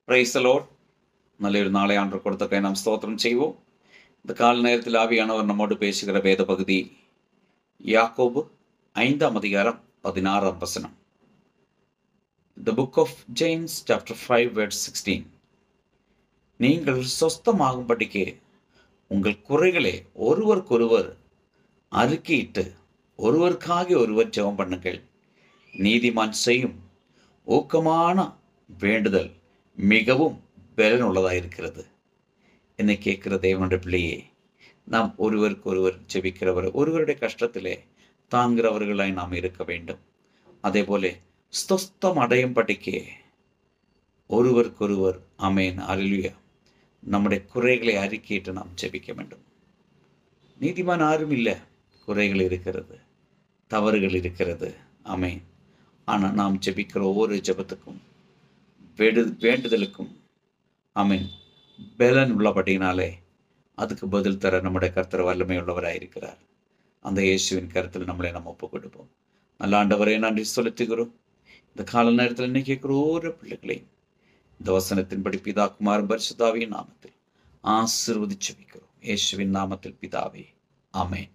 Praise the Lord. നല്ലൊരു നാളെ ആണ്ട് കൊടുത്തൊക്കെ നാം സ്തോത്രം ചെയ്യുவோம். இந்த கால நேரத்தில் ஆவியானவர் நம்மோடு பேசுகிற வேத பகுதி யாக்கோபு 5:16. The book of James chapter 5:16. நீங்கள் சொஸ்தமாகும்படிக்கு உங்கள் குறைகளை ஒருவருக்கொருவர் அறிக்கையிட்டு ஒருவருக்காக ஒருவர் ஜெபம் பண்ணுங்கள். நீதிமான் செய்யும் ஊக்கமான வேண்டுதல் மிகவும் பலனுள்ளதாக இருக்கிறது. என்னை கேட்கிற தேவனுடைய பிள்ளையே, நாம் ஒருவருக்கு ஒருவர் ஜெபிக்கிறவர், ஒருவருடைய கஷ்டத்திலே தாங்கிறவர்களாய் நாம் இருக்க வேண்டும். அதே போல ஸ்தோஸ்தம் அடையும் படிக்கே ஒருவருக்கொருவர் ஆமென் அல்லேலூயா நம்முடைய குறைகளை அறிக்கையிட்டு நாம் ஜெபிக்க வேண்டும். நீதிமான் யாரும் இல்லை, குறைகள் இருக்கிறது, தவறுகள் இருக்கிறது. ஆமென். ஆனால் நாம் ஜெபிக்கிற ஒவ்வொரு ஜெபத்துக்கும் வேண்டுதலுக்கும் ஆமென் பலன் உள்ளபடினாலே அதுக்கு பதில் தர நம்முடைய கர்த்தர் வல்லமை உள்ளவராயிருக்கிறார். அந்த இயேசுவின் கருத்தில் நம்மளை நம்ம ஒப்பு கொடுப்போம். நல்ல ஆண்டவரை நன்றி செலுத்துகிறோம். இந்த கால நேரத்தில் என்ன கேட்கிற ஒவ்வொரு பிள்ளைகளையும் இந்த வசனத்தின்படி பிதா குமாரன் பரிசுத்தாவியின் நாமத்தில் ஆசீர்வதிச்சு வைக்கிறோம். இயேசுவின் நாமத்தில் பிதாவே, ஆமென்.